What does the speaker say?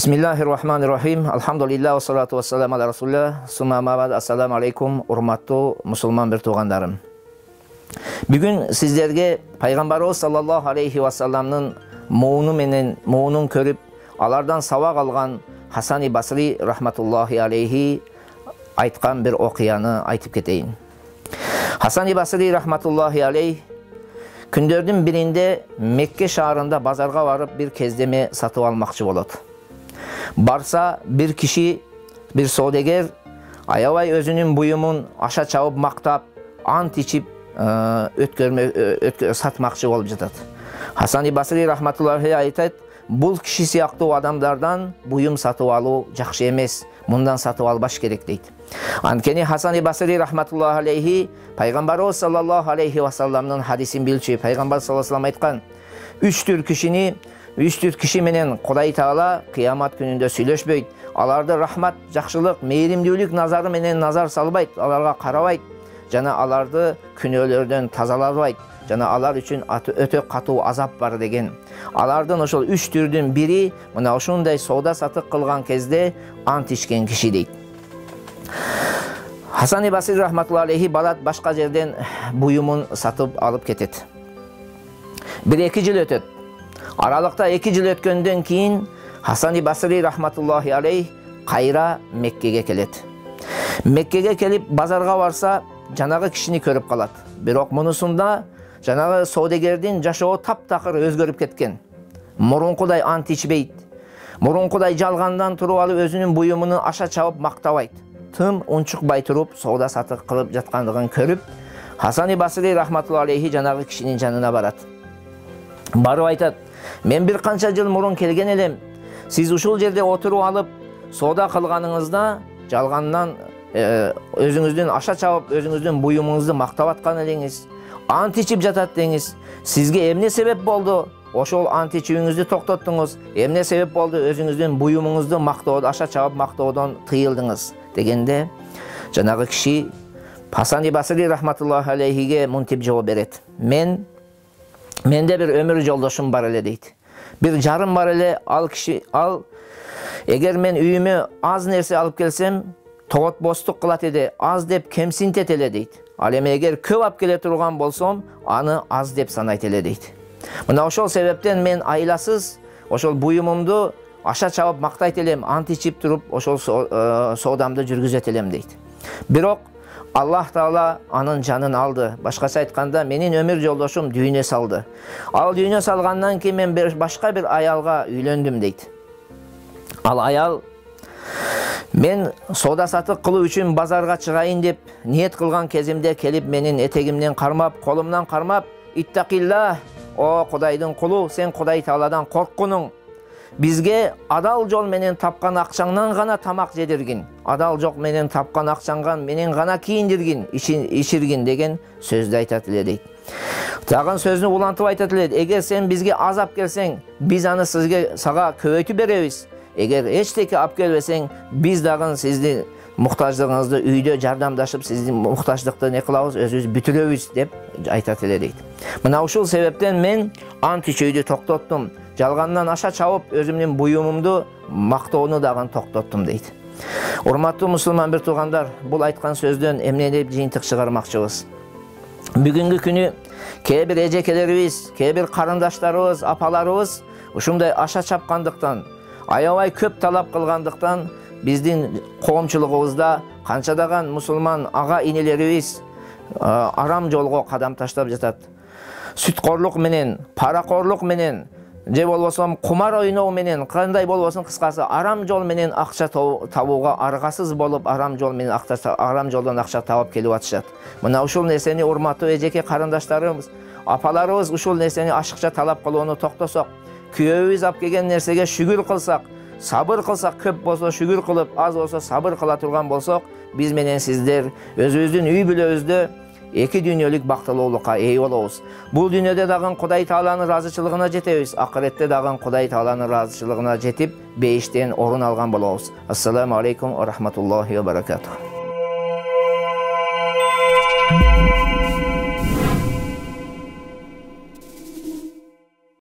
Bismillahirrahmanirrahim. Alhamdulillah, wassalatu wassalamu ala rasulillah. Summa mabad. Assalamu alaikum, urmatlı musulman bir tuğanlarım. Bugün sizlerge Peygamberimiz sallallahu aleyhi ve sellem'nin muğunun körüp, alardan savak algan Hasan-ı Basri rahmetullahi aleyhi aytkan bir okıyanı aytıp keteyim. Hasan-ı Basri rahmetullahi aleyhi kündördün birinde Mekke şahrında bazarga varıp bir kezdeme satıp almakçı oladı. Barsa bir kişi, bir sodeger ayavay özünün buyumun aşa çabıp maktap, ant içip satmakçı olup жатат. Hasan-ı Basri rahmetullahi aytат, бұл kişi сияқты adamlardan buyum satıp alу жақшы емес, bundan satıp albaş gerek deydi. Ankeni Hasan-ı Basri rahmetullahi aleyhi Peygamberimiz sallallahu aleyhi ve sellem'nin hadisin bilçi. Peygamber sallallahu aleyhi ve sellem aytkan, üç tür kişi menen Kuday Taala kıyamat gününde süйлөшпөйт. Alarda rahmat, жақшылық, meyrimdүүлүк nazarı menen nazar salбайт, alarga карабайт, жана аларды күнөөлөрдөн тазалабайт, жана алар үчүн өтө катуу азап бар деген. Алардын ошол үч түрдүн бири мына ушундай соода сатык кылган кезде ант ичкен киши дейт. Hasan-ı Basri rahmetullahi aleyhi balat başka жерден buyumun satıp alıp ketет. 1-2 жыл өтөт. Aralıkta 2 жыл өткөндөн кийин Hasan-ı Basri rahmetullahi aleyh kayra Mekke'ge kelet. Mekke'ge kelip bazarga varsa жанагы kişini көрүп калат. Бирок мунусунда жанагы саудагердин жашоо таптакыр өзгөрүп кеткен. Мурункудай ант ичпейт. Мурункудай жалгандан туруп алып өзүнүн буюмун аша чабып мактабайт. Тым унчукпай туруп соода сатык кылып жаткандыгын көрүп, Hasan-ı Basri rahmetullahi aleyhi жанагы kişinin жанына барат. Барып айтат: "Мен bir канча жыл мурун келген элем. Siz ушул жерде отуруп алып, соода кылганыңызда жалгандан өзүңүздүн аша чабып, өзүңүздүн буюмуңузду мактап аткан элеңиз. Ант ичип жатат деңиз. Сизге эмне себеп болду? Ошол ант ичүүңүздү токтоттуңуз. Эмне себеп болду? Өзүңүздүн буюмуңузду мактоодон, аша чабып мактоодон тыйылдыңыз" дегенде, жанагы киши Hasan-ı Basri rahmetullahi aleyhiге мынтип жооп берет. Менде bir ömür жолдошум бар эле дейт. Bir жарым бар эле, ал эгер мен үйүмө аз нерсе алып келсем, тоот бостук кылат эди, аз деп кемсинтет эле дейт. Ал эми эгер көп алып келе турган болсом, аны аз деп санайт эле дейт. Мына ошол себептен мен айласыз ошол буюмумду аша чабып мактайт элем, ант ичип туруп ошол соодамды жүргүзөт элем дейт. Бирок Allah Taala anın canını aldı. Başkası aytkanda menin ömür жолдошум düğüne saldı. Al düğüne salgandan ki men başka bir ayalga üylöndüm deydi. Al ayal men соода сатык кылуу үчүн базарга чыгайын деп ниет кылган кезимде келип менин этегимден кармап, колумдан кармап, "Иттакилла, о Кудайдын кулу, сен Кудай Тааладан корккунуң. Бизге адал жол менен тапкан акчаңдан гана тамак жедиргин. Адал жок менен тапкан акчаңдан менен гана кийиндиргин, иширгин" деген сөздү айтат эле дейт. Тагын сөзүнү улантып айтат эле: "Эгер сен бизге аз алып келсең, биз аны сага көбөйтүп беребиз. Эгер эчтеке алып келбесең, биз дагы сиздин муктаждыгыңызды үйдө жардамдашып, сиздин муктаждыкты не кылабыз, өзүбүз бүтүрөбүз" деп айтат эле дейт. Мына ушул себептен мен ант ичүүдү токтоттум. Жалгандан аша чабып, өзүмдүн буюмумду мактоону дагы токтоттум дейт. Урматтуу мусулман бир туугандар, бул айткан сөздөн эмне деп жыйынтык чыгармакчыбыз? Бүгүнкү күнү кээ бир эжекелерибиз, кээ бир карындаштарыбыз, апаларыбыз ушундай аша чапкандыктан, аябай көп талап кылгандыктан биздин коомчулугубузда канчадаган мусулман ага инелерибиз арам жолго кадам таштап жатат. Сүткорлук менен, паракорлук менен, же болбосо кумар ойноо менен, кандай болбосун кыскасы арам жол менен акча табууга аргасыз болуп, арам жолдон акча табып келип атышат. Мына ушул нерсени урматтуу эжеке карындаштарыбыз, апаларыбыз ушул нерсени ашыкча талап кылууну токтосок, күйөөбүз алып келген нерсеге шүгүр кылсак, сабыр кылсак, көп болсо шүгүр кылып, аз болсо сабыр кыла турган болсок, биз менен сиздер өзүбүздүн үй бүлөбүздө эки дүйнөлүк бактылуулукка ээ болобуз. Бул дүйнөдө дагы Кудай Тааланын ыраазычылыгына жетебиз. Акыретте дагы Кудай Тааланын ыраазычылыгына жетип, бейиштен орун алган болобуз. Ассаламу алейкум ва рахматуллахи ва баракатух.